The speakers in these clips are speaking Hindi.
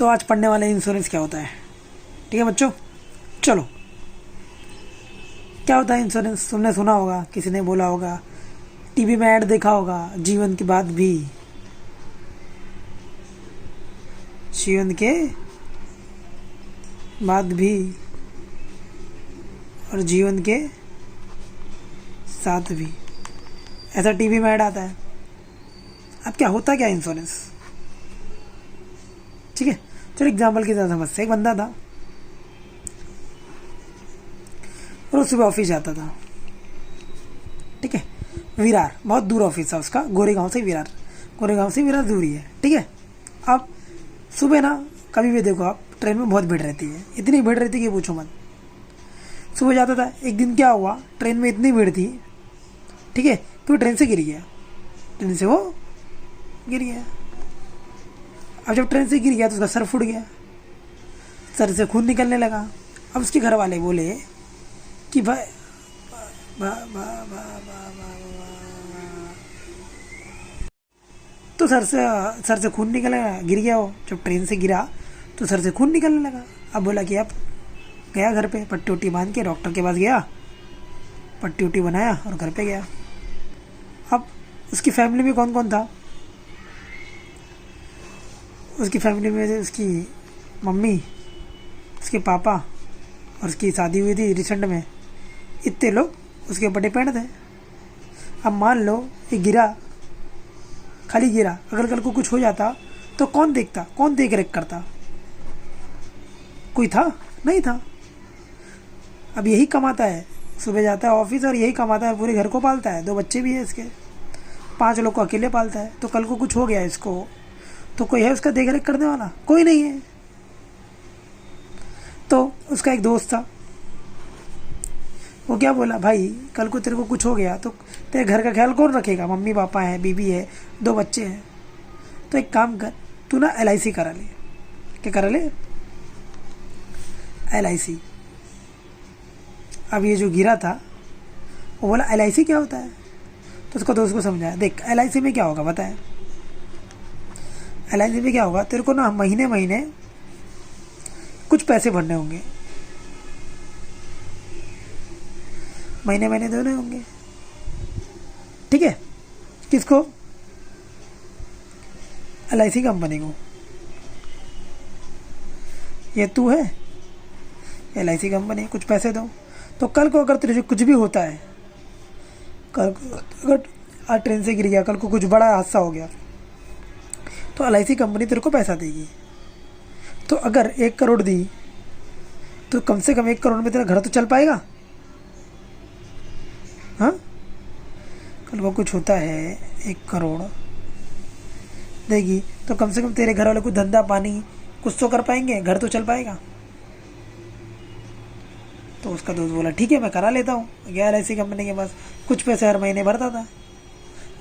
तो आज पढ़ने वाले इंश्योरेंस क्या होता है। ठीक है बच्चों, चलो क्या होता है इंश्योरेंस। तुमने सुना होगा, किसी ने बोला होगा, टीवी में ऐड देखा होगा, जीवन के बाद भी, जीवन के बाद भी और जीवन के साथ भी, ऐसा टीवी में ऐड आता है। अब क्या होता क्या इंश्योरेंस, ठीक है। चलो एग्जाम्पल की तरह समझते। एक बंदा था और वो सुबह ऑफिस जाता था, ठीक है। विरार, बहुत दूर ऑफिस है उसका, गोरेगांव से विरार, गोरेगांव से विरार दूरी है, ठीक है। अब सुबह ना कभी भी देखो आप, ट्रेन में बहुत भीड़ रहती है, इतनी भीड़ रहती है कि पूछो मत। सुबह जाता था, एक दिन क्या हुआ, ट्रेन में इतनी भीड़ थी, ठीक है, कि वो ट्रेन से गिर गया, ट्रेन से वो गिर गया। अब जब ट्रेन से गिर गया तो उसका सर फूट गया, सर से खून निकलने लगा। अब उसके घर वाले बोले कि भाई तो सर से खून निकलने लगा, गिर गया वो, जब ट्रेन से गिरा तो सर से खून निकलने लगा। अब बोला कि अब गया घर पे, पट्टी उट्टी बांध के डॉक्टर के पास गया, पट्टी उट्टी बनाया और घर पे गया। अब उसकी फैमिली में कौन कौन था, उसकी फैमिली में उसकी मम्मी, उसके पापा और उसकी शादी हुई थी रिसेंट में, इतने लोग उसके ऊपर डिपेंड थे। अब मान लो ये गिरा, खाली गिरा, अगर कल को कुछ हो जाता तो कौन देखता, कौन देख रेख करता, कोई था नहीं था। अब यही कमाता है, सुबह जाता है ऑफिस और यही कमाता है, पूरे घर को पालता है, 2 बच्चे भी है इसके, 5 लोग को अकेले पालता है। तो कल को कुछ हो गया इसको तो कोई है उसका देख रेख करने वाला, कोई नहीं है। तो उसका एक दोस्त था, वो क्या बोला, भाई कल को तेरे को कुछ हो गया तो तेरे घर का ख्याल कौन रखेगा, मम्मी पापा है, बीबी है, 2 बच्चे हैं। तो एक काम कर, तू ना LIC करा ले। क्या करा ले, LIC। अब ये जो गिरा था वो बोला LIC क्या होता है, तो उसको दोस्त को समझाया, देख LIC में क्या होगा बताए, LIC में क्या होगा, तेरे को ना महीने महीने कुछ पैसे भरने होंगे, महीने महीने देने होंगे, ठीक है। किसको, LIC कंपनी को। ये तू है, LIC कंपनी, कुछ पैसे दो। तो कल को अगर तुझे कुछ भी होता है, कल को अगर आज ट्रेन से गिर गया, कल को कुछ बड़ा हादसा हो गया, तो LIC कंपनी तेरे को पैसा देगी। तो अगर 1 करोड़ दी तो कम से कम 1 करोड़ में तेरा घर तो चल पाएगा। हाँ, कल को कुछ होता है 1 करोड़ देगी तो कम से कम तेरे घर वाले को धंधा पानी कुछ तो कर पाएंगे, घर तो चल पाएगा। तो उसका दोस्त बोला ठीक है मैं करा लेता हूँ। गया LIC कंपनी के पास, कुछ पैसे हर महीने भरता था।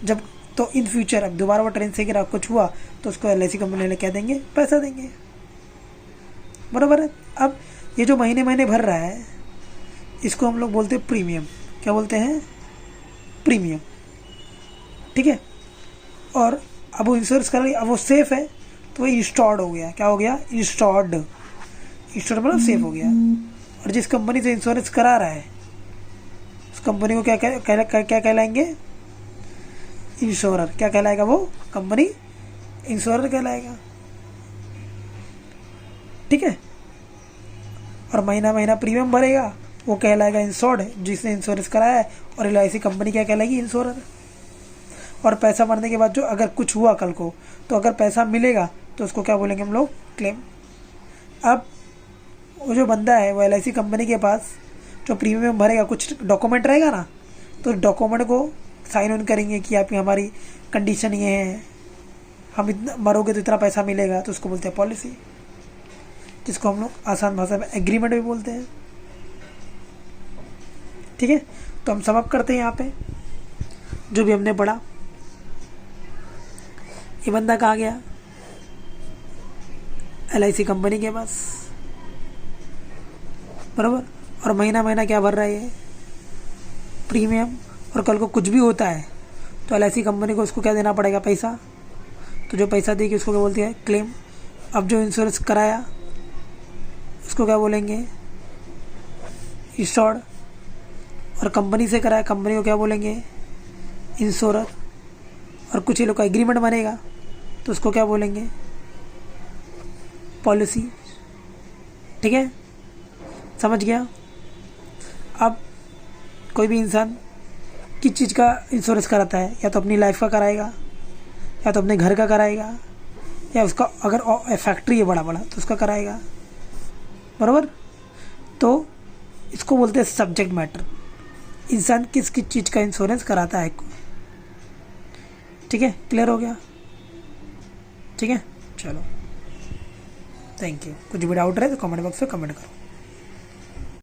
जब तो इन फ्यूचर अब दोबारा वो ट्रेन से गिरा, कुछ हुआ तो उसको LIC कंपनी वाले क्या देंगे, पैसा देंगे, बराबर है। अब ये जो महीने महीने भर रहा है इसको हम लोग बोलते हैं प्रीमियम। क्या बोलते हैं, प्रीमियम, ठीक है। और अब वो इंश्योरेंस कर रही, अब वो सेफ है तो वो इंस्टॉर्ड हो गया। क्या हो गया, इंस्टॉर्ड, इंस्टॉर्ड मतलब सेफ हो गया। और जिस कंपनी से इंश्योरेंस करा रहा है उस कंपनी को क्या कहलाएंगे, इंश्योरर। क्या कहलाएगा वो कंपनी, इंश्योरर कहलाएगा, ठीक है। और महीना महीना प्रीमियम भरेगा वो कहलाएगा इंश्योर्ड, जिसने इंश्योरेंस कराया है। और LIC कंपनी क्या कहलाएगी, इंश्योरर। और पैसा भरने के बाद जो अगर कुछ हुआ कल को, तो अगर पैसा मिलेगा तो उसको क्या बोलेंगे हम लोग, क्लेम। अब वो जो बंदा है वो LIC कंपनी के पास जो प्रीमियम भरेगा, कुछ डॉक्यूमेंट रहेगा ना, तो डॉक्यूमेंट को साइन ऑन करेंगे कि आपकी हमारी कंडीशन ये है, हम इतना मरोगे तो इतना पैसा मिलेगा, तो उसको बोलते हैं पॉलिसी, जिसको हम लोग आसान भाषा में एग्रीमेंट भी बोलते हैं, ठीक है। तो हम समअप करते हैं यहाँ पे जो भी हमने पढ़ा। ये बंदा कहाँ गया, LIC कंपनी के पास, बराबर। और महीना महीना क्या भर रहा है, प्रीमियम। और कल को कुछ भी होता है तो LIC कंपनी को उसको क्या देना पड़ेगा, पैसा। तो जो पैसा देगी उसको क्या बोलती है, क्लेम। अब जो इंश्योरेंस कराया उसको क्या बोलेंगे, इंश्योर्ड। और कंपनी से कराया, कंपनी को क्या बोलेंगे, इंश्योरर। और कुछ ये लोग का एग्रीमेंट बनेगा तो उसको क्या बोलेंगे, पॉलिसी। ठीक है, समझ गया। अब कोई भी इंसान किस चीज़ का इंश्योरेंस कराता है, या तो अपनी लाइफ का कराएगा, या तो अपने घर का कराएगा, या उसका अगर फैक्ट्री है बड़ा बड़ा तो उसका कराएगा, बराबर। तो इसको बोलते हैं सब्जेक्ट मैटर, इंसान किस किस चीज़ का इंश्योरेंस कराता है। ठीक है, क्लियर हो गया। ठीक है, चलो, थैंक यू। कुछ भी डाउट रहे तो कमेंट बॉक्स में कमेंट करो।